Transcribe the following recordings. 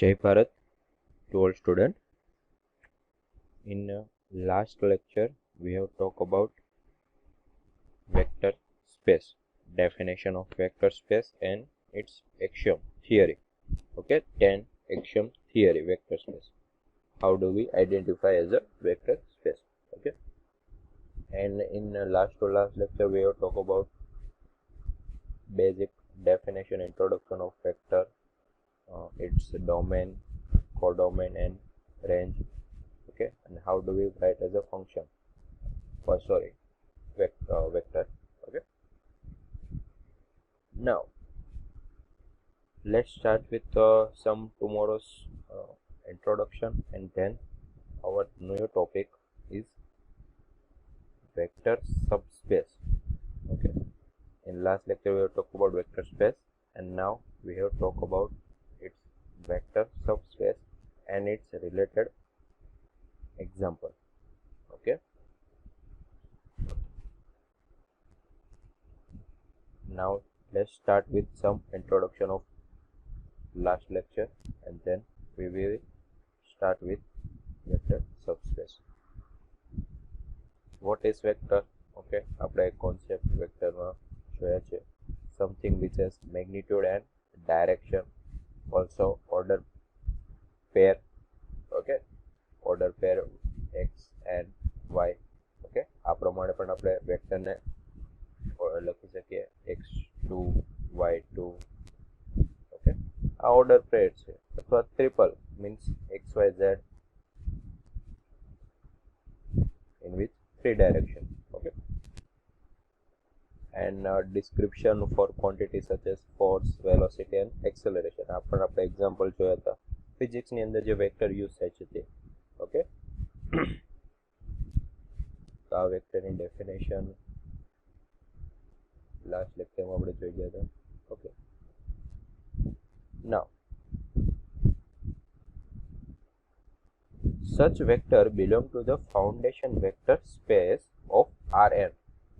Jai Bharat to all students. In last lecture, we have talked about vector space, definition of vector space and its axiom theory. Okay, 10 axiom theory, vector space. How do we identify as a vector space? Okay, and in last to last lecture, we have talked about basic definition, introduction of vector, its domain, codomain, and range. Okay, and how do we write as a function? Vector. Okay, now let's start with some tomorrow's introduction, and then our new topic is vector subspace. Okay, in last lecture we have talked about vector space, and now we have talked about its vector subspace and its related example. Okay, now let's start with some introduction of last lecture, and then we will start with vector subspace. What is vector? Okay, આપણે concept vector માં જોયા છે. Something which has magnitude and direction, also order pair. Okay, order pair x and y. Okay, આ પ્રમાણે પણ આપણે vector ને લખી શકીએ x2 y2. ઓકે, આ ઓર્ડર પેર છે, અથવા triple means xyz in which 3 direction. Okay, and description for quantities such as force, velocity and acceleration. આ પણ આપણે એક્ઝામ્પલ જોયા હતા ફિઝિક્સ ની અંદર જે વેક્ટર યુઝ થાય છે તે. ઓકે, તો આ વેક્ટરની ડેફિનેશન લાસ્ટ લેક્ચરમાં આપણે જોઈ ગયા હતા. Okay, now such vector belong to the foundation vector space of Rn.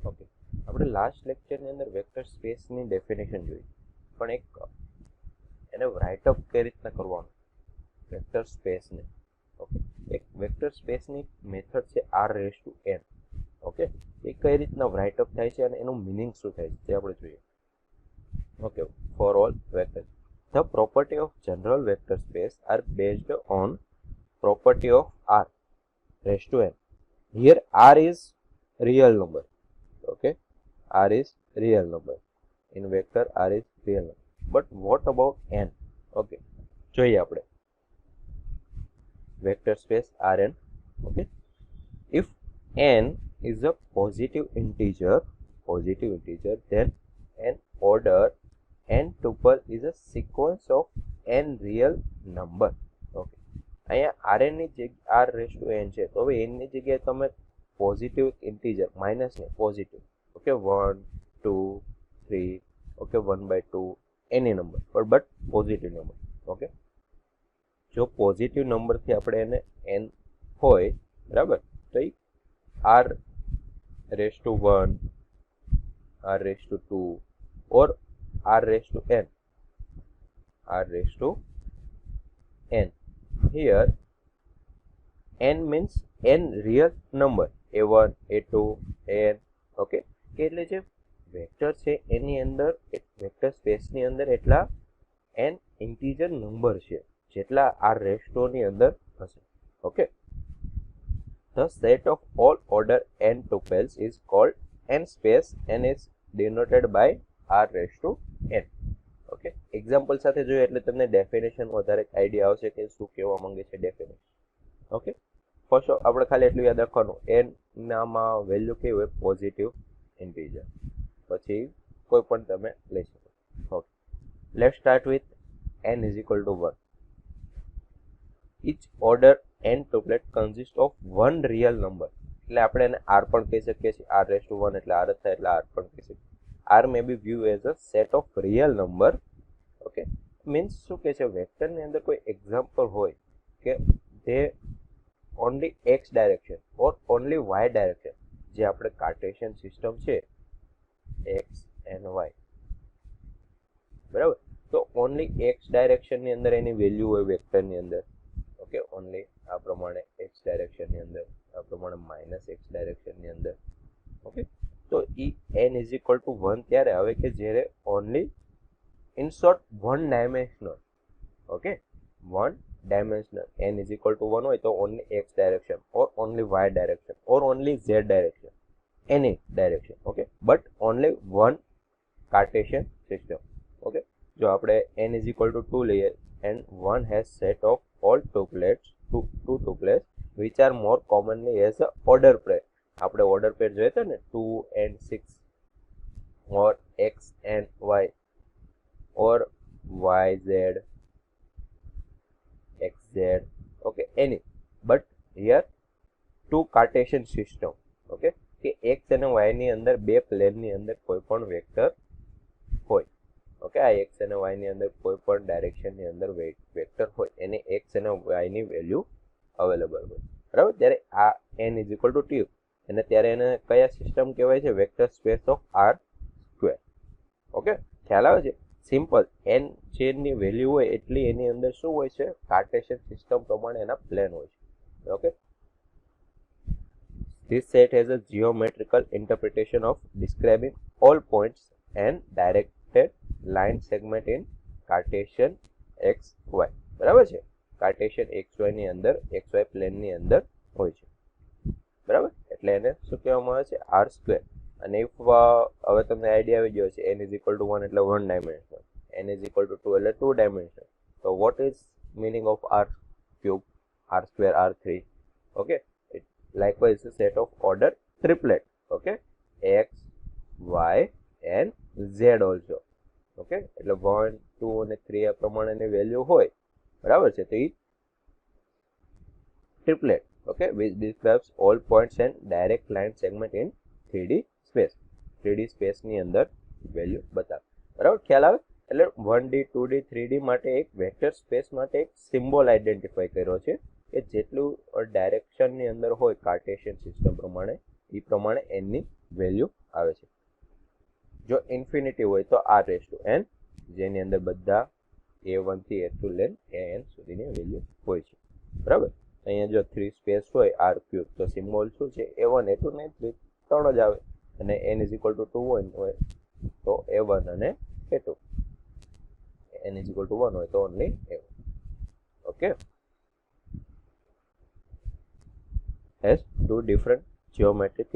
Okay, આપણે લાસ્ટ લેક્ચરની અંદર વેક્ટર સ્પેસની ડેફિનેશન જોઈ, પણ એને રાઇટ અપ કઈ રીતના કરવાનું વેક્ટર સ્પેસને. ઓકે, એક વેક્ટર સ્પેસની મેથડ છે r⁴n. ઓકે, એ કઈ રીતના રાઇટ અપ થાય છે અને એનું મિનિંગ શું થાય છે તે આપણે જોઈએ. Okay, for all vector the property of general vector space are based on property of r⁴n. Here r is real number. Okay, r is real number. In vector r is real number. But what about n? Okay, જોઈએ આપણે vector space Rn. Okay, if n is a positive integer, then an order n tuple is a sequence of n real number. Okay, અહીંયા rn ની જગ્યા r⁴n છે, તો હવે n ની જગ્યાએ તમે પોઝિટિવ ઇન્ટીજર માઇનસ ને positive. Okay, 1 2 3. Okay, 1/2 any number, but positive number. Okay, જો પોઝિટિવ નંબરથી આપણે એને n હોય, બરાબર, તો એ r⁴1 r⁴2 or r⁴n. Here n means n real number, a1 a2 an. Okay, કે એટલે જે વેક્ટર છે એની અંદર વેક્ટર સ્પેસની અંદર એટલા n ઇન્ટીજર નંબર છે જેટલા r⁴ ની અંદર હશે. Okay, the set of all order n tuples is called n space and is denoted by r⁴n. Okay, example સાથે જોઈએ એટલે તમને ડેફિનેશન વધારે આઈડિયા આવશે કે શું કહેવા માંગે છે ડેફિનેશન. ઓકે, ફર્સ્ટ આપણે ખાલી એટલું યાદ રાખવાનું, n નામાં વેલ્યુ કેવી હોય, પોઝિટિવ ઇન્ટીજર, પછી કોઈ પણ તમે લઈ શકો. Okay, let's start with n is equal to 1. each order n tuplet consists of one real number. એટલે આપણે એને r પણ કહી શકીએ છીએ, r⁴1 એટલે r જ થાય એટલે r પણ કહી શકીએ. r may be viewed as a set of real number. Okay, means શું કહે છે, વેક્ટરની અંદર કોઈ એક્ઝામ્પલ હોય કે તે only x direction or only y direction, જે આપણે કાર્ટેશિયન સિસ્ટમ છે x and y, બરાબર, તો ઓનલી એક્સ ડાયરેક્શનની અંદર એની વેલ્યુ હોય વેક્ટરની અંદર. ઓકે, ઓનલી આ પ્રમાણે એક્સ ડાયરેક્શનની અંદર, આ પ્રમાણે માઇનસ એક્સ ડાયરેક્શનની અંદર. ઓકે, તો E n is equal to 1 ત્યારે આવે કે જ્યારે only in short one dimensional. Okay, one dimensional n is equal to 1 હોય તો only X direction or only Y direction or only Z direction, any direction. Okay, but only one Cartesian system. Okay, જો આપણે n is equal two 2 લઈએ and one has set of all two tuples which are more commonly as a order pair. આપણે order pair જોઈએ હતા ને 2 and 6 or x and y or yz xz. okay, any, but here two Cartesian system. okay, કે x અને y ની અંદર બે plane ની અંદર કોઈ પણ વેક્ટર હોય. ઓકે, આ x અને y ની અંદર કોઈ પણ ડાયરેક્શન ની અંદર વેક્ટર હોય એને x અને y ની વેલ્યુ અવેલેબલ હોય, બરાબર. ત્યારે આ n is equal two t અને ત્યારે એને કયા સિસ્ટમ કહેવાય છે? Vector space of r square. Okay, ખ્યાલ આવે છે? સિમ્પલ, n જેની વેલ્યુ હોય એટલી એની અંદર શું હોય છે? કાર્ટેશિયન સિસ્ટમ પ્રમાણે એના પ્લેન હોય છે. Okay, this set has a geometrical interpretation of describing all points and directed line segment in Cartesian xy. બરાબર છે? કાર્ટેશિયન xy ની અંદર xy પ્લેન ની અંદર હોય છે, બરાબર. એટલે એને શું કહેવામાં આવે છે? r square. અને ઇફ હવે તમને આઈડિયા આવી ગયો છે n ઇઝ ઇક્વલ ટુ 1 એટલે 1 dimensional, n is equal two 2 એટલે 2 ડાયમેન્શનલ. તો what is meaning of r cube, r square, r3? Okay, likewise a set of order triplet. okay, x y and z also. okay, એટલે 1 2 અને 3 આ પ્રમાણેની value હોય, બરાબર છે. તો ઈ triplet. okay, which describes all points and direct line segment in 3D space. 3D space ની અંદર વેલ્યુ બતાવે, બરાબર. ખ્યાલ આવે? એટલે 1D 2D 3D માટે એક વેક્ટર સ્પેસ માટે એક સિમ્બોલ આઈડેન્ટિફાઈ કર્યો છે કે જેટલું ડાયરેક્શનની અંદર હોય કાર્ટેશિયન સિસ્ટમ પ્રમાણે એ પ્રમાણે એનની વેલ્યુ આવે છે. જો ઇન્ફિનિટી હોય તો r રેઝ ટુ n, જેની અંદર બધા a1 થી a2 લેન an સુધીની વેલ્યુ હોય છે, બરાબર. અહીંયા જો 3 સ્પેસ હોય r ક્યુબ તો સિમ્બોલ શું છે? a1 a2 ને 3 ત્રણ જ આવે. અને n ઇઝ ઇક્વલ ટુ 2 હોય તો a1 અને a2, n is equal to 1 હોય તો only a1. Okay, has two different geometric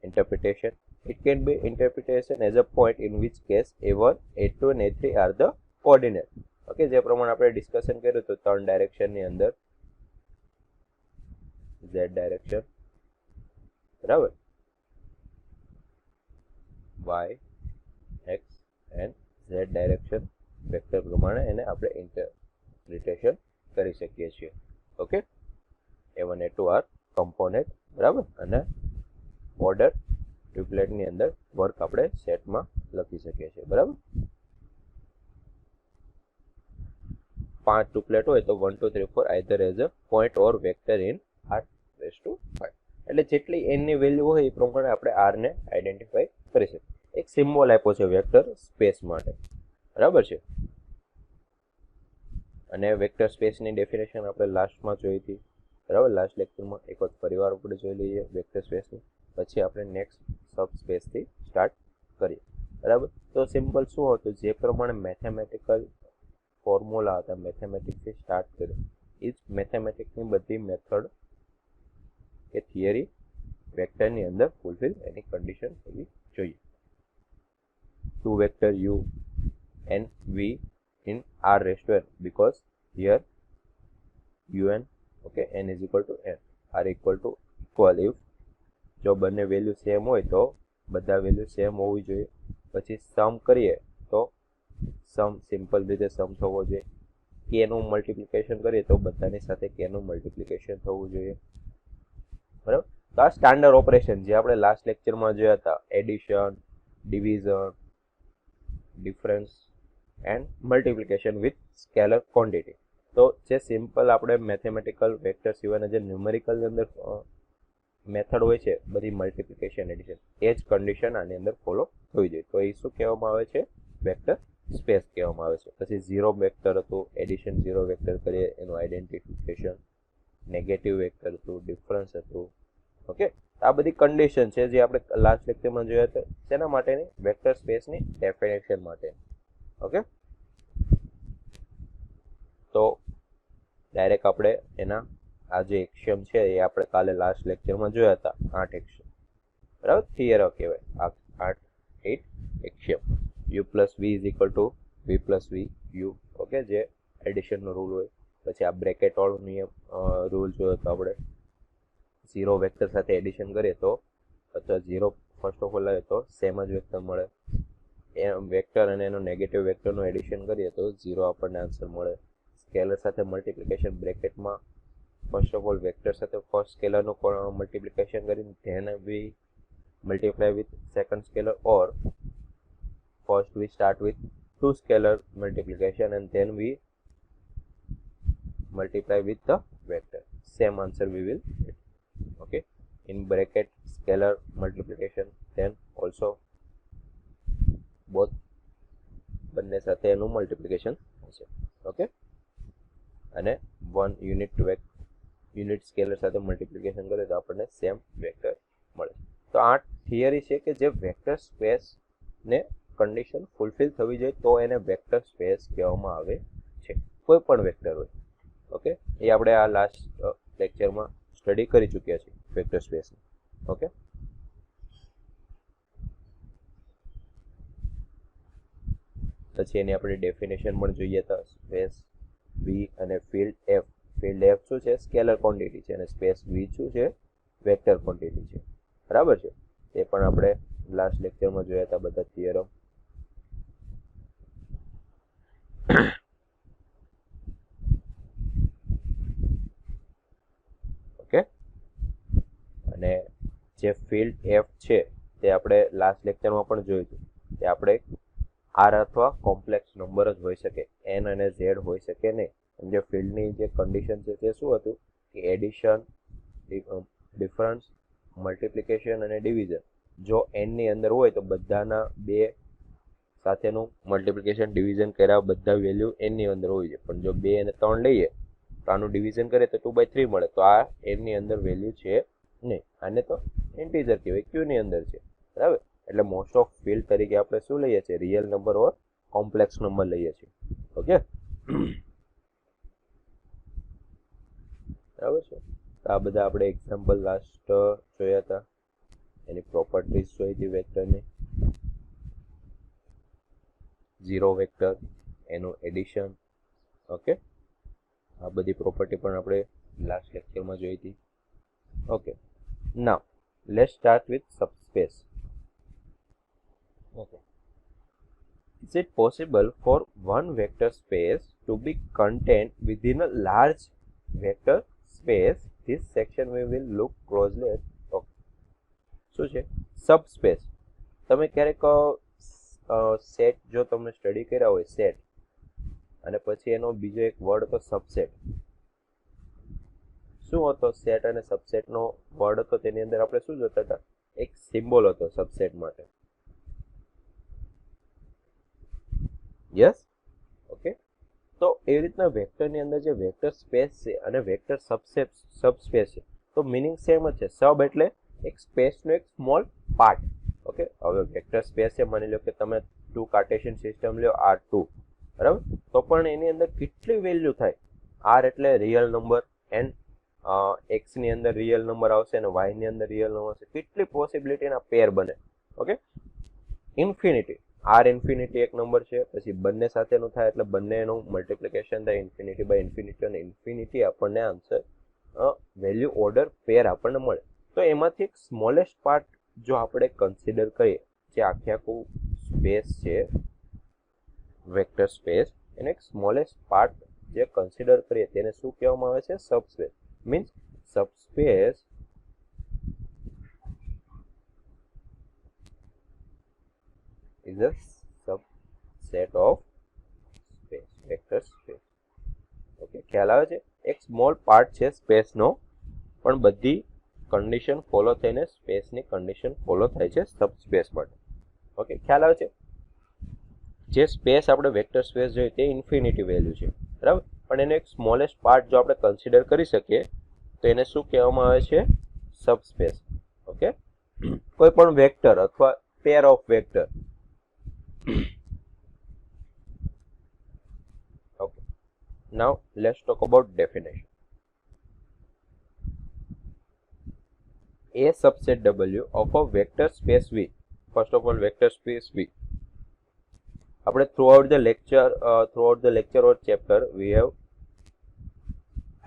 interpretation. It can be interpretation as a point, in which case a1 a2 and a3 are the coordinates. Okay, જે પ્રમાણે આપણે discussion કર્યું તો ત્રણ ડાયરેક્શનની અંદર z direction, બરાબર, y x and z direction vector પ્રમાણે એને આપણે ઇન્ટરપ્રિટેશન કરી શકીએ છીએ. Okay, a1 a2 R component, બરાબર. અને ઓર્ડર ટ્રિપ્લેટની અંદર વર્ક આપણે સેટમાં લખી શકીએ છીએ, બરાબર. 5 ટ્રિપ્લેટ હોય તો 1 2 3 4 either as a point or vector in r raise to 5. એટલે જેટલી n ની વેલ્યુ હોય એ પ્રમાણે આપણે r ને આઈડેન્ટિફાઈ કરી શકીએ. એક સિમ્બોલ આપ્યો છે વેક્ટર સ્પેસ માટે, બરાબર છે. અને વેક્ટર સ્પેસની ડેફિનેશન આપણે લાસ્ટમાં જોઈ હતી, બરાબર. લાસ્ટ લેક્ચરમાં એક વખત પરિવાર આપણે જોઈ લઈએ વેક્ટર સ્પેસની, પછી આપણે નેક્સ્ટ સબ સ્પેસથી સ્ટાર્ટ કરીએ, બરાબર. તો સિમ્પલ શું હતું? જે પ્રમાણે મેથેમેટિકલ ફોર્મ્યુલા હતા, મેથેમેટિક્સથી સ્ટાર્ટ કર્યું. એ જ મેથેમેટિક્સની બધી મેથડ કે થિયરી વેક્ટરની અંદર ફૂલફિલ એની કન્ડિશન હોવી જોઈએ. 2 vector u and v in r raised to n, because here un, okay, n is equal to n, r equal to equal. if જો બંને વેલ્યુ સેમ હોય તો બધા વેલ્યુ સેમ હોવી જોઈએ. પછી સમ કરીએ તો સમ સિમ્પલ રીતે સમ થવો જોઈએ. કે નું મલ્ટિપ્લિકેશન કરીએ તો બધાની સાથે કે નું મલ્ટિપ્લિકેશન થવું જોઈએ, બરાબર. તો આ સ્ટાન્ડર્ડ ઓપરેશન જે આપણે લાસ્ટ લેક્ચરમાં જોયા હતા, addition, division, difference and multiplication with scalar quantity. તો જે સિમ્પલ આપણે મેથેમેટિકલ વેક્ટર સિવાયના જે ન્યુમેરિકલની અંદર મેથડ હોય છે બધી મલ્ટિપ્લિકેશન, એડિશન, એ જ કન્ડિશન આની અંદર ફોલો થવી જોઈએ. તો એ શું કહેવામાં આવે છે? વેક્ટર સ્પેસ કહેવામાં આવે છે. પછી ઝીરો વેક્ટર હતું, એડિશન ઝીરો વેક્ટર કરીએ એનું આઈડેન્ટિફિકેશન, નેગેટિવ વેક્ટર હતું, ડિફરન્સ હતું. ઓકે, આ બધી કન્ડિશન છે જે આપણે લાસ્ટ લેક્ચરમાં જોયા હતા. તેના માટેની વેક્ટર સ્પેસની ડેફિનેશન માટે. ઓકે, તો ડાયરેક્ટ આપણે એના આ જે એક્સિયમ છે એ આપણે કાલે લાસ્ટ લેક્ચરમાં જોયા હતા, 8 એક્સિયમ, બરાબર, થિયરમ કહેવાય આ 8 axiom. u plus V is equal to V plus V U. Okay, જે એડિશનનો રૂલ હોય. પછી આ બ્રેકેટ વાળો નિયમ રૂલ જોયો તો આપણે ઝીરો વેક્ટર સાથે એડિશન કરીએ તો અથવા ઝીરો ફર્સ્ટ ઓફ ઓલ આવે તો સેમ જ વેક્ટર મળે. એ વેક્ટર અને એનો નેગેટિવ વેક્ટરનું એડિશન કરીએ તો ઝીરો આપણને આન્સર મળે. સ્કેલર સાથે મલ્ટિપ્લિકેશન બ્રેકેટમાં ફર્સ્ટ ઓફ ઓલ વેક્ટર સાથે ફર્સ્ટ સ્કેલરનું મલ્ટિપ્લિકેશન કરીને then we multiply with second scalar, or first we start with two scalar multiplication and then we multiply with the vector. Same answer we will get. Okay, in bracket scalar multiplication, then also both બંને સાથે એનું multiplication થશે. Okay, અને one unit scalar સાથે multiplication કરે તો આપણને same vector મળે. તો આ થિયરી છે કે જે વેક્ટર સ્પેસ ને કન્ડિશન ફૂલફિલ થવી જોઈએ તો એને વેક્ટર સ્પેસ કહેવામાં આવે છે, કોઈ પણ વેક્ટર હોય. ઓકે, એ આપણે આ લાસ્ટ લેક્ચરમાં સ્ટડી કરી ચૂક્યા છીએ વેક્ટર સ્પેસ. ઓકે, પછી એની આપણે ડેફિનેશન પણ જોઈએ તો સ્પેસ વી અને ફિલ્ડ એફ. ફિલ્ડ એફ શું છે? સ્કેલર ક્વોન્ટિટી છે, અને સ્પેસ વી શું છે? વેક્ટર ક્વોન્ટિટી છે. બરાબર છે, એ પણ આપણે લાસ્ટ લેક્ચરમાં જોયા હતા બધા થિયરમ. ઓકે, અને જે ફિલ્ડ એફ છે તે આપણે લાસ્ટ લેક્ચરમાં પણ જોયું હતું. તે આપણે આર અથવા કોમ્પ્લેક્સ નંબર જ હોઈ શકે, એન અને ઝેડ હોઈ શકે નહીં. જે ફિલ્ડની જે કન્ડિશન છે તે શું હતું કે એડિશન, ડિફરન્સ, મલ્ટિપ્લિકેશન અને ડિવિઝન જો એનની અંદર હોય તો બધાના બે સાથેનું મલ્ટિપ્લિકેશન ડિવિઝન કર્યા બધા વેલ્યુ એનની અંદર હોય છે. પણ જો 2 અને 3 લઈએ તો આનું ડિવિઝન કરીએ તો 2/3 મળે, તો આ એનની અંદર વેલ્યુ છે નહીં. આને તો ઇન્ટીજર કહેવાય, ક્યુની અંદર છે. બરાબર, એટલે મોસ્ટ ઓફ ફિલ્ડ તરીકે આપણે શું લઈએ છીએ? રિયલ નંબર ઓર કોમ્પ્લેક્સ નંબર લઈએ છીએ. ઓકે, બરાબર છે. તો આ બધા આપણે એક્ઝામ્પલ લાસ્ટ જોયા હતા, એની પ્રોપર્ટીઝ જોઈ હતી વેક્ટરની. ઝીરો વેક્ટર, એનું એડિશન. ઓકે, આ બધી પ્રોપર્ટી પણ આપણે લાસ્ટ લેક્ચરમાં જોઈ હતી. Okay, now let's start with subspace. Okay, is it possible for one vector space to be contained within a large vector space? This section we will look closely at. Okay, શું છે subspace? તમે ક્યારેક set જો તમે study કર્યા હોય set, અને પછી એનો બીજો એક વર્ડ હતો સબસેટ. શું હતો સેટ અને સબસેટનો વર્ડ હતો? તેની અંદર આપણે શું જોતા હતા? એક સિમ્બોલ હતો સબસેટ માટે. Yes, okay. તો એવી રીતના વેક્ટરની અંદર જે વેક્ટર સ્પેસ છે અને વેક્ટર સબસ્પેસ છે તો મિનિંગ સેમ જ છે. સબ એટલે એક સ્પેસનો એક સ્મોલ પાર્ટ. ઓકે, હવે વેક્ટર સ્પેસ છે, માની લો કે તમે 2 કાર્ટેશિયન સિસ્ટમ લ્યો R2, બરાબર, તો પણ એની અંદર કેટલી વેલ્યુ થાય? R એટલે રિયલ નંબર, એન્ડ એક્સ ની અંદર રિયલ નંબર આવશે અને વાય ની અંદર રિયલ નંબર આવશે. કેટલી પોસિબિલિટીના પેર બને? Okay, infinity. આર ઇન્ફિનિટી એક નંબર છે, પછી બંને સાથેનું થાય એટલે બંનેનું મલ્ટિપ્લિકેશન થાય ઇન્ફિનિટી બાય ઇન્ફિનિટી, અને ઇન્ફિનિટી આપણને આન્સર વેલ્યુ ઓર્ડર પેર આપણને મળે. તો એમાંથી એક સ્મોલેસ્ટ પાર્ટ જો આપણે કન્સિડર કરીએ, જે આખું સ્પેસ છે વેક્ટર સ્પેસ, એને એક સ્મોલેસ્ટ પાર્ટ જે કન્સિડર કરીએ તેને શું કહેવામાં આવે છે? Subspace. Means subspace is a subset of space, vector space. Okay, ખ્યાલ આવે છે? એક સ્મોલ પાર્ટ છે સ્પેસનો, પણ બધી કન્ડિશન ફોલો થઈને સ્પેસની કન્ડિશન ફોલો થાય છે સબસ્પેસ માટે. ઓકે, ખ્યાલ આવે છે? જે સ્પેસ આપણે વેક્ટર સ્પેસ જોઈએ તે ઇન્ફિનિટી વેલ્યુ છે, બરાબર, પણ એનો એક સ્મોલેસ્ટ પાર્ટ જો આપણે કન્સિડર કરી શકીએ તો એને શું કહેવામાં આવે છે? સબસ્પેસ. ઓકે, કોઈ પણ વેક્ટર અથવા pair of vector. Okay, now let's talk about definition. A subset W of a vector space V. First of all, vector space V. આપણે throughout the lecture or chapter we have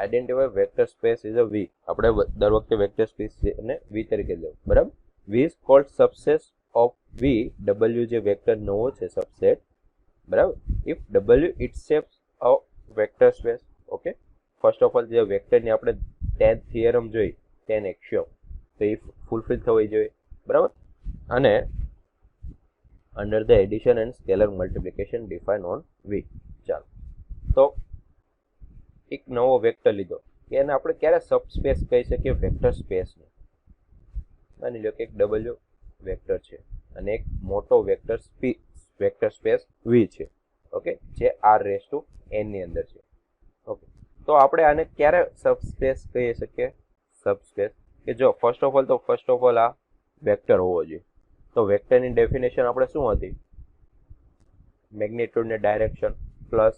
identified vector space is a V. આપણે દર વખતે vector space ને V તરીકે લેવું, બરાબર. V is called subset of V. W જે vector નવો છે subset, બરાબર. If W itself a vector space. Okay, first of all જે વેક્ટરની આપણે 10th થિયરમ જોઈ, 10 એક્સિયોમ, તો એ ફૂલફિલ થવી જોઈએ, બરાબર. અને under the addition and scalar multiplication defined on V. ચાલો, તો એક નવો વેક્ટર લીધો કે એને આપણે ક્યારે સબસ્પેસ કહી શકીએ? વેક્ટર સ્પેસને. માની લો કે એક W વેક્ટર છે અને એક મોટો વેક્ટર સ્પેસ V છે, ઓકે, જે R⁴n ની અંદર છે. ઓકે, તો આપણે આને ક્યારે સબસ્પેસ કહી શકીએ? સબસ્પેસ કે જો ફર્સ્ટ ઓફ ઓલ આ વેક્ટર હોવો જોઈએ. તો વેક્ટરની ડેફિનેશન આપણે શું હતી? મેગ્નિટ્યુડ ને ડાયરેક્શન પ્લસ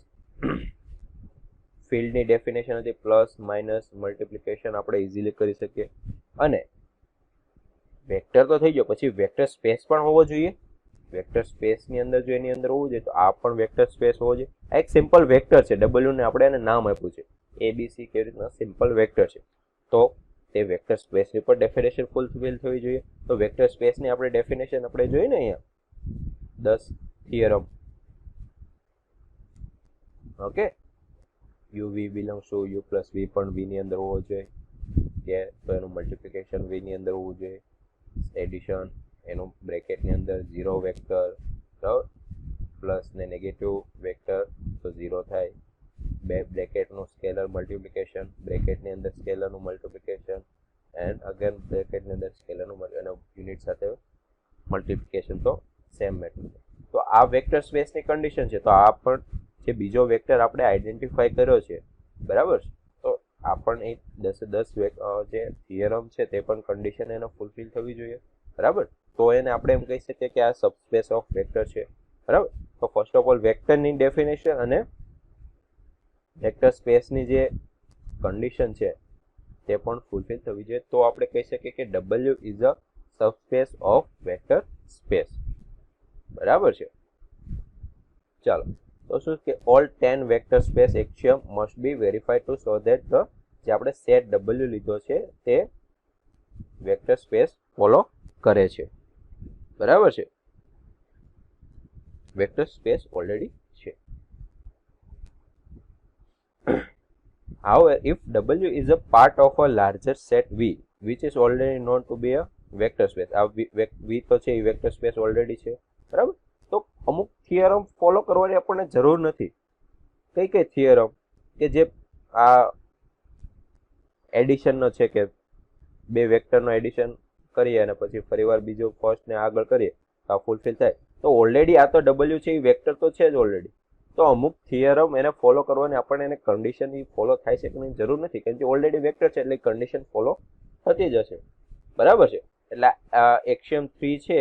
ફિલ્ડની ડેફિનેશન હતી પ્લસ માઇનસ મલ્ટિપ્લિકેશન આપણે ઇઝીલી કરી શકીએ. અને વેક્ટર તો થઈ ગયો, પછી વેક્ટર સ્પેસ પણ હોવો જોઈએ. વેક્ટર સ્પેસની અંદર જો એની અંદર હોવું જોઈએ તો આ પણ વેક્ટર સ્પેસ હોવો જોઈએ. આ એક સિમ્પલ વેક્ટર છે, W ને આપણે એને નામ આપ્યું છે ABC, કેવી રીતના સિમ્પલ વેક્ટર છે. તો તે વેક્ટર સ્પેસની પર ડેફિનેશન ફૂલફિલ થવી જોઈએ. તો વેક્ટર સ્પેસની આપણે ડેફિનેશન આપણે જોઈએ ને અહીંયા 10 theorem. Okay, UV belongs to U plus V પણ V ની અંદર હોવો જોઈએ, કે તો એનું મલ્ટિપ્લિકેશન V ની અંદર હોવું જોઈએ. એડિશન એનું બ્રેકેટની અંદર 0 વેક્ટર, બરાબર, પ્લસ ને નેગેટિવ વેક્ટર તો 0 થાય. બે બ્રેકેટનું સ્કેલર મલ્ટિપ્લિકેશન, બ્રેકેટની અંદર સ્કેલરનું મલ્ટિપ્લિકેશન એન્ડ અગેન બ્રેકેટની અંદર સ્કેલરનું અને યુનિટ સાથે મલ્ટિપ્લિકેશન, તો સેમ મેથડ. તો આ વેક્ટર સ્પેસની કન્ડિશન છે. તો આ પણ જે બીજો વેક્ટર આપણે આઈડેન્ટિફાઈ કર્યો છે, બરાબર, તો આ પણ એ 10 જે થિયરમ છે તે પણ કન્ડિશન એનો ફૂલફિલ થવી જોઈએ, બરાબર. તો એને આપણે એમ કહી શકીએ કે આ સબસ્પેસ ઓફ વેક્ટર છે, બરાબર. તો ફર્સ્ટ ઓફ ઓલ વેક્ટરની ડેફિનેશન અને વેક્ટર સ્પેસની જે કન્ડિશન છે તે પણ ફૂલફિલ થવી જોઈએ. તો આપણે કહી શકીએ કે W is a subspace of vector space, બરાબર છે. ચાલો, તો શું કે all 10 vector space axiom must be verified to so that the જે આપણે સેટ W લીધો છે તે વેક્ટર સ્પેસ ફોલો કરે છે, બરાબર છે. વેક્ટર સ્પેસ ઓલરેડી છે. However, if W is a part of a larger set V, which is already known to be a vector space, આ V તો છે એ વેક્ટર સ્પેસ ઓલરેડી છે, બરાબર. તો અમુક થિયરમ ફોલો કરવાની આપણને જરૂર નથી. કઈ થિયરમ કે જે આ એડિશનનો છે, કે બે વેક્ટરનો એડિશન કરીએ અને પછી ફરીવાર બીજો ફર્સ્ટ ને આગળ કરીએ તો આ ફૂલફિલ થાય. તો ઓલરેડી આ તો W છે એ વેક્ટર તો છે જ ઓલરેડી. તો અમુક થિયરમ એને ફોલો કરવાની આપણને એને કન્ડિશન ફોલો થાય છે કે નહીં જરૂર નથી, કેમ કે ઓલરેડી વેક્ટર છે એટલે કન્ડિશન ફોલો થતી જ હશે, બરાબર છે. એટલે એક્સિયમ 3 છે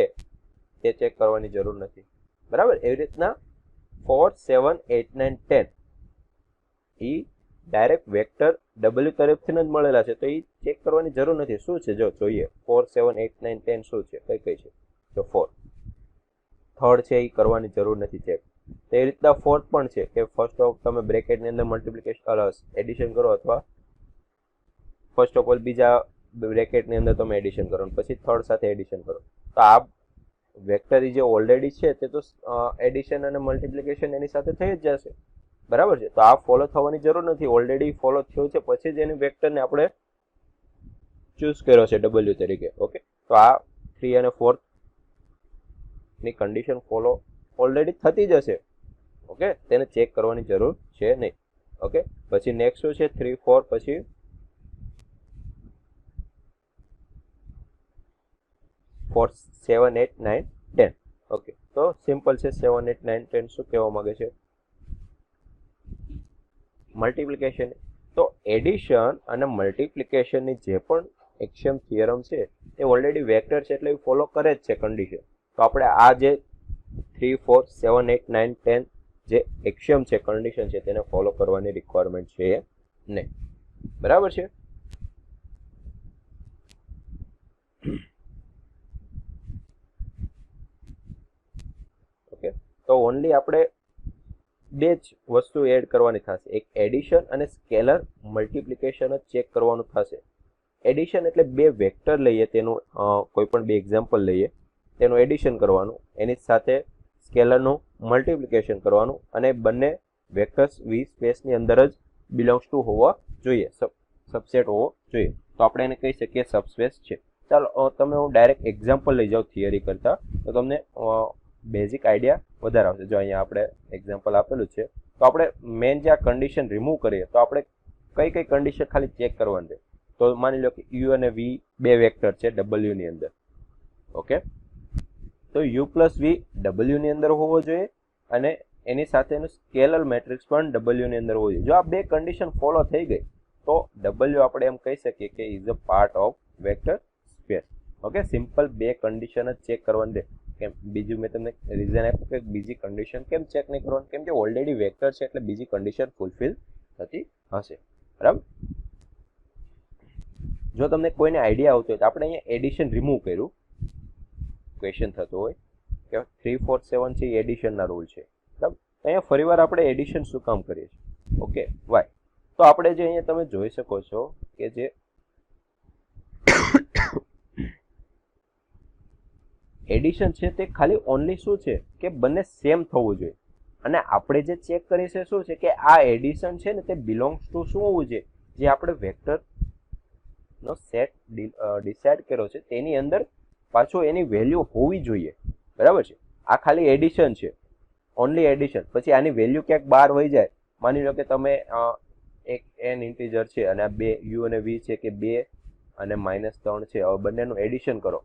તે ચેક કરવાની જરૂર નથી, બરાબર. એવી રીતના 4, 7, 8, 9, 10 એ ડાયરેક્ટ વેક્ટર W તરફથી જ મળેલા છે, તો એ ચેક કરવાની જરૂર નથી. શું છે જો જોઈએ, 4, 7, 8, 9, 10 શું છે, કઈ છે? તો 4 થર્ડ છે એ કરવાની જરૂર નથી ચેક. તો એ રીતના ફોર્થ પણ છે કે ફર્સ્ટ ઓફ તમે બ્રેકેટની અંદર મલ્ટિપ્લિકેશન એડિશન કરો અથવા ફર્સ્ટ ઓફ ઓલ બીજા બ્રેકેટની અંદર તમે એડિશન કરો પછી થર્ડ સાથે એડિશન કરો. તો આ વેક્ટર જે ઓલરેડી છે તે તો એડિશન અને મલ્ટિપ્લિકેશન એની સાથે થઈ જ જશે, બરાબર છે. તો આ ફોલો થવાની જરૂર નથી, ઓલરેડી ફોલો થયું છે, પછી જ એની વેક્ટરને આપણે ચૂઝ કર્યો છે W તરીકે. ઓકે, તો આ 3 અને 4 ની કન્ડિશન ફોલો ઓલરેડી થતી જ હશે. ઓકે, તેને ચેક કરવાની જરૂર છે નહીં. ઓકે, પછી નેક્સ્ટ શું છે? 3, 4 પછી 4, 7, 8, 9, 10. ઓકે, તો સિમ્પલ છે 7 8 9 10 શું કહેવા માંગે છે મલ્ટિપ્લિકેશન. તો એડિશન અને મલ્ટિપ્લિકેશનની જે પણ એક્સિયમ થિયરમ છે એ ઓલરેડી વેક્ટર છે એટલે ફોલો કરે જ છે કન્ડિશન. તો આપણે આ જે 3 4 7 8 9 10 જે એક્સિયમ છે કન્ડિશન છે તેને ફોલો કરવાની રિક્વાયરમેન્ટ છે નહીં. બરાબર છે. ઓકે, તો ઓનલી આપણે બે જ વસ્તુ એડ કરવાની થશે, એક એડિશન અને સ્કેલર મલ્ટિપ્લિકેશન જ ચેક કરવાનું થશે. એડિશન એટલે બે વેક્ટર લઈએ, તેનું કોઈ પણ બે એક્ઝામ્પલ લઈએ, તેનું એડિશન કરવાનું, એની સાથે સ્કેલરનું મલ્ટિપ્લિકેશન કરવાનું, અને બંને વેક્ટર્સ વી સ્પેસની અંદર જ બિલોંગ્સ ટુ હોવા જોઈએ, સબસેટ હોવો જોઈએ. તો આપણે એને કહી શકીએ સબસ્પેસ છે. ચાલો તમે હું ડાયરેક્ટ એક્ઝામ્પલ લઈ જાઉં થિયરી કરતા, તો તમને બેઝિક આઈડિયા વધારે આવશે. જો અહીંયા આપણે એક્ઝામ્પલ આપેલું છે, તો આપણે મેન જે આ કન્ડિશન રિમૂવ કરીએ તો આપણે કઈ કઈ કન્ડિશન ખાલી ચેક કરવાની છે. તો માની લો કે યુ અને વી બે વેક્ટર છે ડબલ્યુ ની અંદર. ઓકે, તો યુ પ્લસ વી ડબલ્યુ ની અંદર હોવો જોઈએ અને એની સાથેનું સ્કેલર મેટ્રિક્સ પણ ડબલ્યુ ની અંદર હોવું જોઈએ. જો આ બે કન્ડિશન ફોલો થઈ ગઈ તો ડબલ્યુ આપણે એમ કહી શકીએ કે is a part of vector space. Okay, simple બે કન્ડિશન જ ચેક કરવાની છે. કેમ બીજું મેં તમને રીઝન આપ્યું કે બીજી કન્ડિશન કેમ ચેક નહીં કરવાની, કેમ કે ઓલરેડી વેક્ટર છે એટલે બીજી કન્ડિશન ફૂલફિલ થતી હશે. બરાબર. જો તમને કોઈને આઈડિયા આવતો હોય તો આપણે અહીંયા એડિશન રિમૂવ કર્યું, ક્વેશ્ચન થતો હોય કે 3 4 7 છે એ એડિશનના રૂલ છે. બરાબર. અહીંયા ફરીવાર આપણે એડિશન શું કામ કરીએ છીએ? Okay, Y. તો આપણે જે અહીંયા તમે જોઈ શકો છો કે જે એડિશન છે તે ખાલી ઓનલી શું છે કે બંને સેમ થવું જોઈએ. અને આપણે જે ચેક કરીએ છીએ શું છે કે આ એડિશન છે ને તે બિલોંગ્સ ટુ શું હોવું જોઈએ, જે આપણે વેક્ટર નો સેટ ડિસાઇડ કર્યો છે તેની અંદર પાછો એની વેલ્યુ હોવી જોઈએ. બરાબર છે. આ ખાલી એડિશન છે, ઓનલી એડિશન. પછી આની વેલ્યુ ક્યાંક બહાર વહી જાય, માની લો કે તમે એક n ઇન્ટીજર છે અને આ બે u અને v છે કે 2 અને -3 છે, હવે બંનેનું એડિશન કરો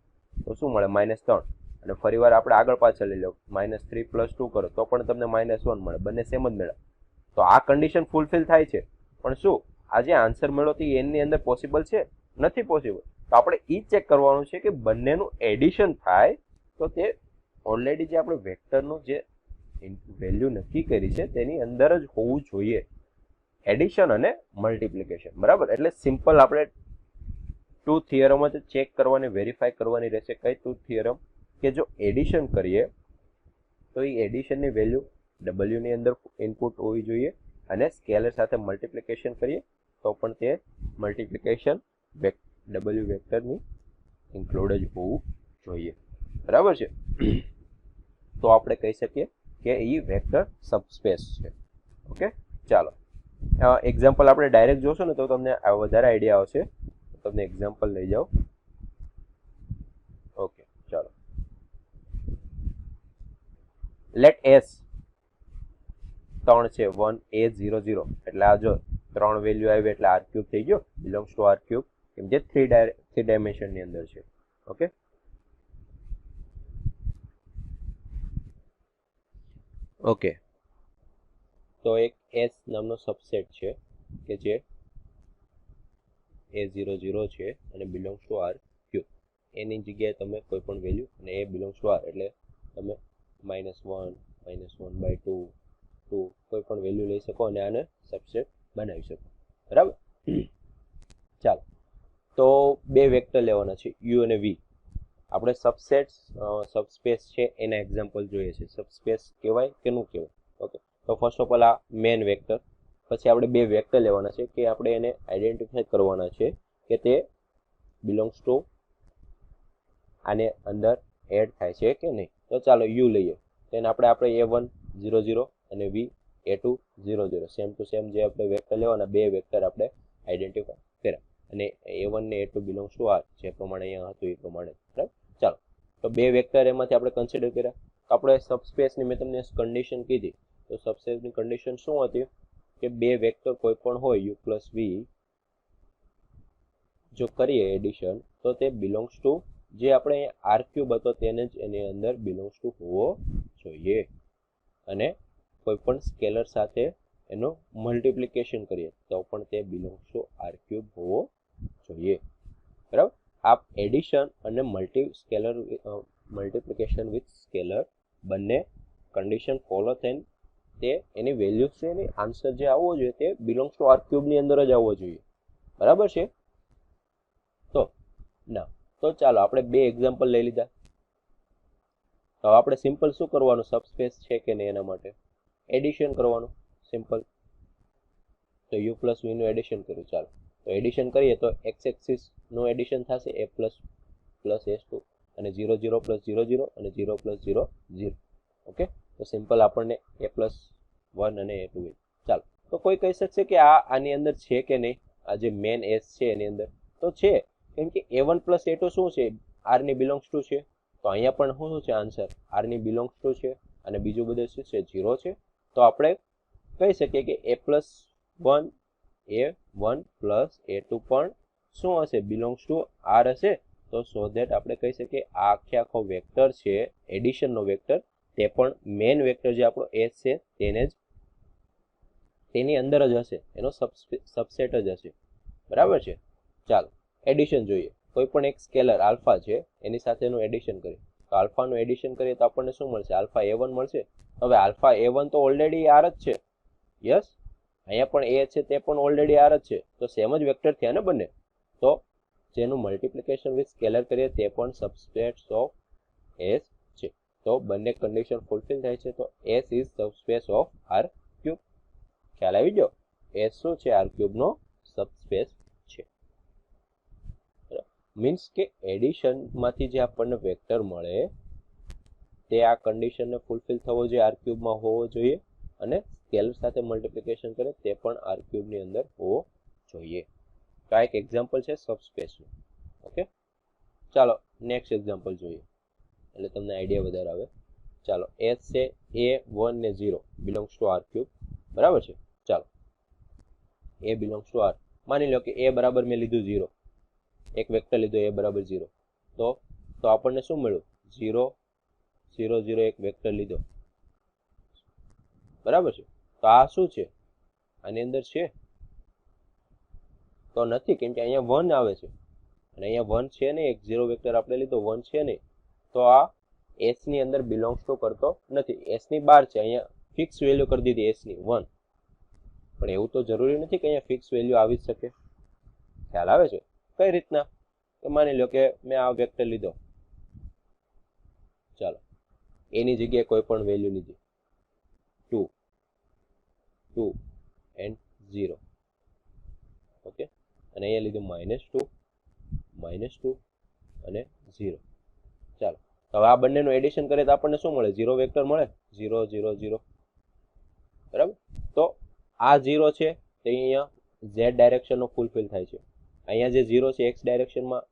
તો શું મળે? -3. અને ફરીવાર આપણે આગળ પાછળ લઈ લો, -3 + 2 કરો તો પણ તમને -1 મળે, બંને સેમ જ મળે. તો આ કન્ડિશન ફૂલફિલ થાય છે, પણ શું આ જે આન્સર મળ્યો તે n ની અંદર પોસિબલ છે? નથી પોસિબલ. તો આપણે એ ચેક કરવાનું છે કે બંનેનું એડિશન થાય તો તે ઓલરેડી જે આપણે વેક્ટરનું જે વેલ્યુ નક્કી કરી છે તેની અંદર જ હોવું જોઈએ, એડિશન અને મલ્ટિપ્લિકેશન. બરાબર. એટલે સિમ્પલ આપણે ટુ થિયરમ જ ચેક કરવાની, વેરીફાઈ કરવાની રહેશે. કઈ ટુ થિયરમ? કે જો એડિશન કરીએ તો એ એડિશનની વેલ્યુ ડબલ્યુ ની અંદર ઇનપુટ હોવી જોઈએ, અને સ્કેલર સાથે મલ્ટિપ્લિકેશન કરીએ તો પણ તે મલ્ટિપ્લિકેશન ડબલ્યુ વેક્ટરની ઇન્ક્લુડ જ હોવું જોઈએ. બરાબર છે. તો આપણે કહી શકીએ કે એ વેક્ટર સબસ્પેસ છે. ઓકે, ચાલો એક્ઝામ્પલ આપણે ડાયરેક્ટ જોશો ને તો તમને વધારે આઈડિયા આવશે. તમને એક્ઝામ્પલ લઈ જાઓ. ઓકે, ચાલો. લેટ એસ 3 છે 1 a 0 0, એટલે આ જો 3 વેલ્યુ આવી એટલે r³ થઈ ગયો, બિલોંગ્સ ટુ r³, કેમ જે 3 ડાયમેન્શન ની અંદર છે. Okay, okay. તો એક s નામનો સબસેટ છે કે જે a00 છે અને બિલોંગ્સ ટુ r³. એની જગ્યાએ તમે કોઈ પણ વેલ્યુ, અને a બિલોંગ્સ ટુ r એટલે તમે -1 -1/2 2 કોઈ પણ વેલ્યુ લઈ શકો અને આને સબસેટ બનાવી શકો. બરાબર. ચાલો, તો બે વેક્ટર લેવાના છે u અને v. આપણે સબસ્પેસ છે એના એક્ઝામ્પલ જોઈએ છે. સબસ્પેસ કહેવાય કે નું કહેવાય? ઓકે, તો ફર્સ્ટ ઓફ ઓલ આ મેન વેક્ટર. પછી આપણે બે વેક્ટર લેવાના છે કે આપણે એને આઈડેન્ટિફાઈ કરવાના છે કે તે બિલોંગ્સ ટુ આને અંદર એડ થાય છે કે નહીં. તો ચાલો u લઈએ, તેને આપણે a1 0 0 અને v a2 0 0 same to same જે આપણે વેક્ટર લેવાના, બે વેક્ટર આપણે આઈડેન્ટિફાઈ કર્યા, અને a1 ને a2 બિલોંગ્સ ટુ r, જે પ્રમાણે અહીંયા હતું એ પ્રમાણે. બરાબર. ચાલો, તો બે વેક્ટર એમાંથી આપણે કન્સિડર કર્યા. તો આપણે સબસ્પેસની મેં તમને કન્ડિશન કીધી, તો સબસ્પેસની કન્ડિશન શું હતી કે બે વેક્ટર કોઈ પણ હોય u પ્લસ v, જો કરીએ એડિશન તો તે બિલોંગ્સ ટુ જે આપણે r³ હતો તેને જ એની અંદર બિલોંગ્સ ટુ હોવો જોઈએ. અને કોઈ પણ સ્કેલર સાથે એનો મલ્ટિપ્લિકેશન કરીએ તો પણ તે બિલોંગ્સ ટુ આર ક્યુબ હોવો જોઈએ. બરાબર. આ એડિશન અને મલ્ટિપ્લિકેશન વિથ સ્કેલર બંને કન્ડિશન ફોલો થઈને તે એની વેલ્યુ છે એની આન્સર જે આવવો જોઈએ તે બિલોંગ્સ ટુ આર ક્યુબ ની અંદર જ આવવો જોઈએ. બરાબર છે. તો ચાલો આપણે બે એક્ઝામ્પલ લઈ લીધા. તો આપણે સિમ્પલ શું કરવાનું, સબસ્પેસ છે કે નહીં એના માટે એડિશન કરવાનું સિમ્પલ. તો u પ્લસ v નું એડિશન કર્યું. ચાલો તો એડિશન કરીએ તો એક્સ એક્સિસ નું એડિશન થશે a પ્લસ પ્લસ s2 અને 0 0 પ્લસ 0 0 અને 0 પ્લસ 0 0. ઓકે, તો સિમ્પલ આપણને a પ્લસ 1 અને a2. ચાલો તો કોઈ કહી શકશે કે આની અંદર છે કે નહીં, આ જે મેન s છે એની અંદર તો છે, કેમ કે a1 પ્લસ a2 શું છે, r ની બિલોંગ્સ ટુ છે. તો અહીંયા પણ શું છે આન્સર, r ની બિલોંગ્સ ટુ છે અને બીજું બધું શું છે 0 છે. તો આપણે કહી શકીએ કે a plus 1 a1 plus a2 પણ શું હશે, બિલોંગ્સ ટુ r હશે. તો સો ધેટ આપણે કહી શકીએ આ આખો વેક્ટર છે એડિશનનો વેક્ટર, તે પણ મેન વેક્ટર જે આપણો s છે તેને જ તેની અંદર જ હશે, એનો સબસેટ જ હશે. બરાબર છે. ચાલો એડિશન જોઈએ. કોઈ પણ એક સ્કેલર આલ્ફા છે એની સાથે એનું એડિશન કરીએ તો આલ્ફાનું એડિશન કરીએ તો આપણને શું મળશે, આલ્ફા a1 મળશે. હવે આલ્ફા a1 તો ઓલરેડી r જ છે. યસ, અહીંયા પણ a છે તે પણ ઓલરેડી r જ છે. તો સેમ જ વેક્ટર થયા ને બંને. તો જેનું મલ્ટિપ્લિકેશન વિથ સ્કેલર કરીએ તે પણ સબસ્પેસ ઓફ s છે. તો બંને કન્ડિશન ફૂલફિલ થાય છે. તો s is subspace of r cube. ખ્યાલ આવી ગયો, s શું છે, r ક્યુબ નો સબસ્પેસ છે. મીન્સ કે એડિશન માંથી જે આપણને વેક્ટર મળે તે આ કન્ડિશનને ફૂલફિલ થવો જોઈએ, આર ક્યુબમાં હોવો જોઈએ, અને સ્કેલર સાથે મલ્ટિપ્લિકેશન કરે તે પણ આર ક્યુબની અંદર હોવો જોઈએ. તો આ એક એક્ઝામ્પલ છે સબસ્પેસનું. ઓકે, ચાલો નેક્સ્ટ એક્ઝામ્પલ જોઈએ એટલે તમને આઈડિયા વધારે આવે. ચાલો s છે a1 ને 0 બિલોંગ્સ ટુ આર ક્યુબ. બરાબર છે. ચાલો a બિલોંગ્સ ટુ r. માની લો કે a બરાબર મેં લીધું 0, એક વેક્ટર લીધો a બરાબર 0. તો આપણને શું મળ્યું, 0 0 0 એક વેક્ટર લીધો. બરાબર છે. તો આ શું છે, આની અંદર છે તો નથી, કેમ કે અહીંયા 1 આવે છે અને અહીંયા 1 છે નહીં, એક 0 વેક્ટર આપણે લીધો 1 છે નહીં. તો આ s ની અંદર બિલોંગ્સ ટુ કરતો નથી, s ની બહાર છે. અહીંયા ફિક્સ વેલ્યુ કરી દીધી s ની 1, પણ એવું તો જરૂરી નથી કે અહીંયા ફિક્સ વેલ્યુ આવી જ શકે. ખ્યાલ આવે છે કઈ રીતના, તો માની લો કે મેં આ વેક્ટર લીધો, ચાલો એની જગ્યાએ કોઈ પણ વેલ્યુ લીધી 2 2 and 0. ઓકે, અને અહીંયા લીધું -2 -2 અને 0. ચાલો તો હવે આ બંનેનું એડિશન કરીએ તો આપણને શું મળે, 0 વેક્ટર મળે, 0 0 0. બરાબર. તો આ 0 છે તે અહીંયા z ડાયરેક્શનનો ફૂલફિલ થાય છે. અહીંયા જે 0 છે x ડાયરેક્શનમાં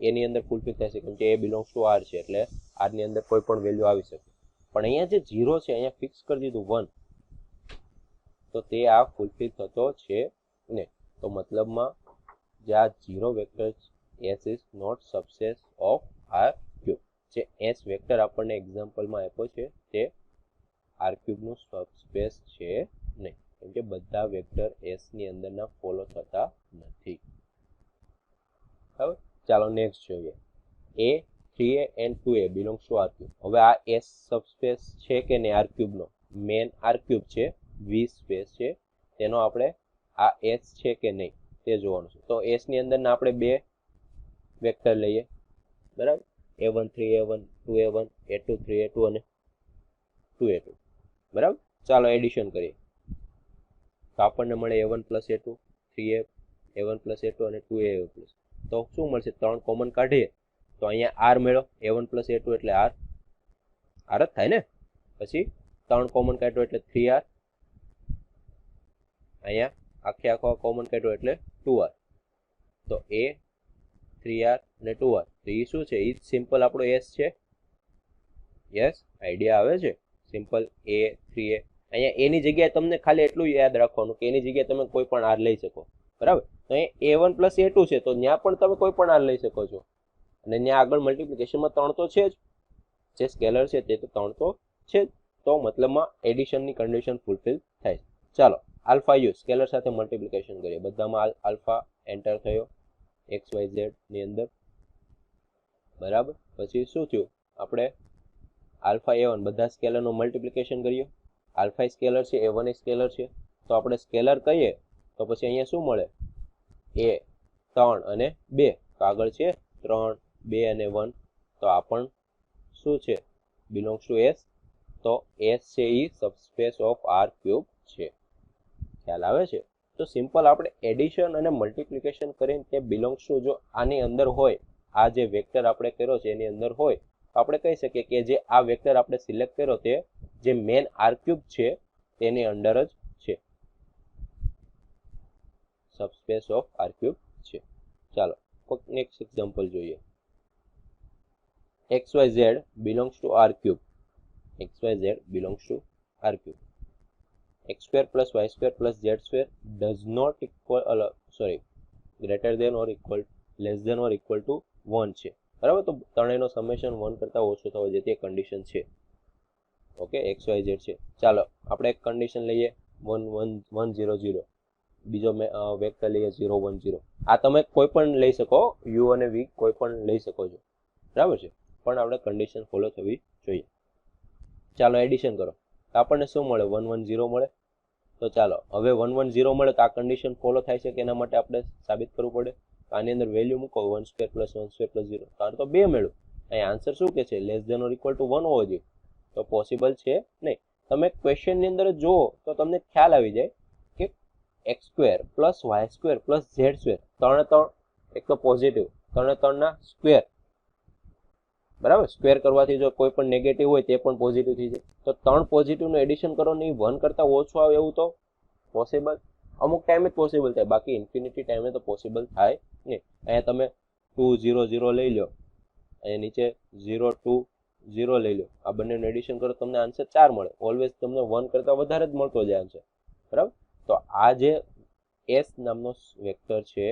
એની અંદર ફૂલફિલ થશે, કેમ કે a બિલોંગ્સ ટુ r છે એટલે r ની અંદર કોઈ પણ વેલ્યુ આવી શકે. પણ અહીંયા જે 0 છે અહીંયા ફિક્સ કરી દીધું 1, તો તે આ ફૂલફિલ થતો છે ને. તો મતલબમાં જે આ 0 vector s is not subset of r cube. જે s વેક્ટર આપણને એક્ઝામ્પલમાં આપ્યો છે તે r ક્યુબ નું સબસ્પેસ છે નહીં, કેમ કે બધા વેક્ટર s ની અંદરના ફોલો થતા નથી. બરાબર. ચાલો નેક્સ્ટ જોઈએ. a 3a and 2a belongs to r cube. હવે આ s સબસ્પેસ છે કે નહીં r ક્યુબ નો, મેન r ક્યુબ છે, v સ્પેસ છે, તેનો આપણે આ s છે કે નહીં તે જોવાનું છે. તો s ની અંદરના આપણે બે વેક્ટર લઈએ. બરાબર. a1 3a1 2a1 a2 3a2 અને 2a2. બરાબર. ચાલો એડિશન કરીએ તો આપણને મળે a1 plus a2 3a a1 plus a2 અને 2a પ્લસ. તો શું મળશે, 3 કોમન કાઢીએ તો અહીંયા r મેળો, a1 પ્લસ a2 એટલે r જ થાય ને. પછી 3 કોમન કાઢ્યો એટલે 3r, અહીંયા આખો કોમન કાઢ્યો એટલે 2r. તો a 3r અને 2r, તો એ શું છે, એ સિમ્પલ આપણો s છે. યસ, આઈડિયા આવે છે. Simple a 3a. અહીંયા એની જગ્યાએ તમને ખાલી એટલું યાદ રાખવાનું કે એની જગ્યાએ તમે કોઈ પણ r લઈ શકો. બરાબર. તો અહીંયા a1 પ્લસ a2 છે તો ત્યાં પણ તમે કોઈ પણ r લઈ શકો છો, અને ત્યાં આગળ મલ્ટિપ્લિકેશનમાં 3 તો છે જ, જે સ્કેલર છે તે તો 3 તો છે, તો મતલબમાં એડિશનની કન્ડિશન ફૂલફિલ થાય છે. ચાલો આલ્ફા યુ સ્કેલર સાથે મલ્ટિપ્લિકેશન કરીએ. બધામાં આલ્ફા એન્ટર થયો એક્સ વાય ઝેડ ની અંદર, બરાબર. પછી શું થયું, આપણે આલ્ફા એ વન બધા સ્કેલરનું મલ્ટિપ્લિકેશન કરીએ. આલ્ફા સ્કેલર છે, એ વન સ્કેલર છે, તો આપણે સ્કેલર કહીએ તો પછી અહીંયા શું મળે, એ 3 અને 2, તો આગળ છે 3, 2 અને 1, તો આ પણ શું છે, બિલોંગ્સ ટુ એસ. તો એસ છે એ સબસ્પેસ ઓફ આર ક્યુબ છે. ખ્યાલ આવે છે? તો સિમ્પલ આપણે એડિશન અને મલ્ટિપ્લિકેશન કરીને તે બિલોંગ્સ ટુ, જો આની અંદર હોય, આ જે વેક્ટર આપણે કર્યો છે એની અંદર હોય, તો આપણે કહી શકીએ કે જે આ વેક્ટર આપણે સિલેક્ટ કર્યો તે જે મેન આર ક્યુબ છે તેની અંડર જ છે, સબસ્પેસ ઓફ આર ક્યુબ છે. ચાલો નેક્સ્ટ એક્ઝામ્પલ જોઈએ. xyz belongs to r cube. xyz belongs to r cube. x square plus y square plus z square does not equal greater than or equal less than or equal to 1 છે, બરાબર. તો ત્રણેયનો summation 1 કરતા ઓછો થવો જોઈએ તે condition છે. Okay, xyz છે. ચાલો આપણે એક કન્ડિશન લઈએ 1 1 1 0 0, બીજો વેક્ટર લઈએ 0 1 0. આ તમે કોઈ પણ લઈ શકો, u અને v કોઈ પણ લઈ શકો છો, બરાબર છે, પણ આપણે કન્ડિશન ફોલો થવી જોઈએ. ચાલો એડિશન કરો, તો આપણને શું મળે, 1 1 0 મળે. તો ચાલો હવે 1 1 0 મળે તો આ કન્ડિશન ફોલો થાય છે કે એના માટે આપણે સાબિત કરવું પડે. આની અંદર વેલ્યુ મૂકો 1 સ્ક્વેર પ્લસ 1 સ્ક્વેર પ્લસ 0, તારે તો 2 મળ્યું. અહીં આન્સર શું કે છે, less than or equal to 1 હોવો જોઈએ, તો પોસિબલ છે નહીં. તમે ક્વેશ્ચનની અંદર જુઓ તો તમને ખ્યાલ આવી જાય કે X square plus Y square plus Z square, 3 3, એક તો પોઝિટિવ, 3 3 ના સ્ક્વેર, બરાબર. સ્ક્વેર કરવાથી જો કોઈ પણ નેગેટિવ હોય તે પણ પોઝિટિવ થઈ જાય, તો 3 પોઝિટિવનું એડિશન કરો ને 1 કરતા ઓછું આવે એવું તો પોસિબલ અમુક ટાઈમે જ પોસિબલ થાય, બાકી ઇન્ફિનિટી ટાઈમે તો પોસિબલ થાય નહીં. અહીંયા તમે 2 0 0 લઈ લો, અહીંયા નીચે 0 2 0 લઈ લો, આ બંનેનું એડિશન કરો તમને આન્સર 4 મળે. ઓલવેઝ તમને 1 કરતા વધારે જ મળતો જાય આન્સર, બરાબર. તો આ જે એસ નામનો વેક્ટર છે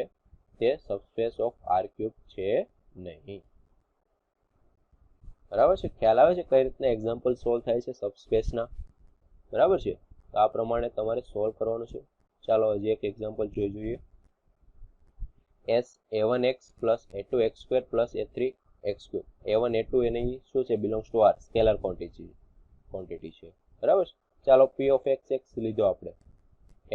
તે સબસ્પેસ ઓફ આર ક્યુબ છે નહીં, બરાબર છે. ખ્યાલ આવે છે કઈ રીતના એક્ઝામ્પલ સોલ્વ થાય છે સબસ્પેસના, બરાબર છે. તો આ પ્રમાણે તમારે સોલ્વ કરવાનું છે. ચાલો હજી એક એક્ઝામ્પલ જોઈએ. S a1x plus a2x square plus a3x square, a1 a2 any શું છે, belongs to R, scalar quantity છે, બરાબર છે. ચાલો p ઓફ x લીધો આપણે,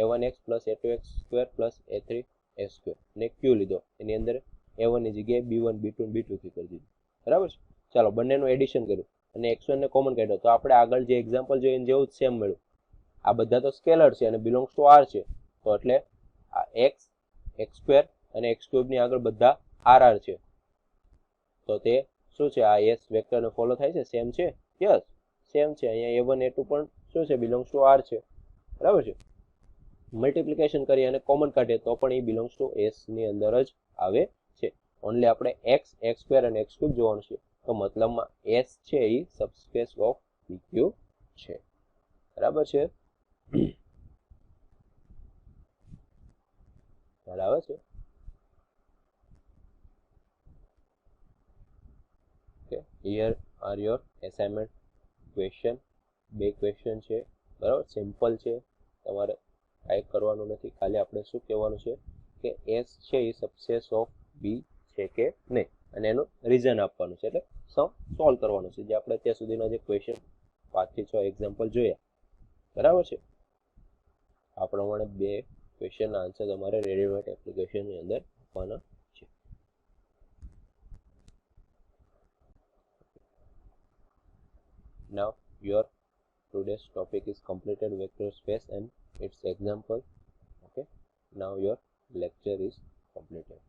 a1x plus a2x square plus a3x square ને q લીધો, એની અંદર a1 ની જગ્યાએ b1 b2 b2 થી કરી દીધું, બરાબર છે. ચાલો બંનેનું એડિશન કર્યું અને x1 ને કોમન કાઢ્યો, તો આપણે આગળ જે એક્ઝામ્પલ જોઈએ જેવું જ સેમ મળ્યું. આ બધા તો સ્કેલર છે અને બિલોંગ્સ ટુ આર છે, તો એટલે આ એક્સ સ્ક્વેર અને એક્સ ક્યુબ ની આગળ બધા આર છે, તો તે શું છે, આ એસ વેક્ટરને ફોલો થાય છે, સેમ છે, યસ સેમ છે. અહીંયા a1 a2 પણ શું છે, બિલોંગ્સ ટુ આર છે, બરાબર છે. મલ્ટિપ્લિકેશન કરી અને કોમન કાઢીએ તો પણ એ બિલોંગ્સ ટુ એસ ની અંદર જ આવે છે. ઓનલી આપણે એક્સ સ્ક્વેર અને એક્સ ક્યુબ જોવાનું છે, તો મતલબમાં એસ છે એ સબસ્પેસ ઓફ પી ક્યુબ છે, બરાબર છે. ખ્યાલ આવે છે? Okay, here are your assignment question. 2 question છે, બરાબર, સિમ્પલ છે, તમારે કાંઈ કરવાનું નથી. ખાલી આપણે શું કહેવાનું છે કે એસ છે એ સબસ્પેસ ઓફ બી છે કે નહીં, અને એનું રીઝન આપવાનું છે, એટલે સમ સોલ્વ કરવાનું છે, જે આપણે અત્યાર સુધીના જે ક્વેશ્ચન 5 થી 6 એક્ઝામ્પલ જોયા, બરાબર છે. આ પ્રમાણે 2 ક્વેશ્ચનના આન્સર તમારે રેડીમેડ એપ્લિકેશનની અંદર આપવાના છે. Now your today's topic is completed, vector space and its example. Okay, now your lecture is completed.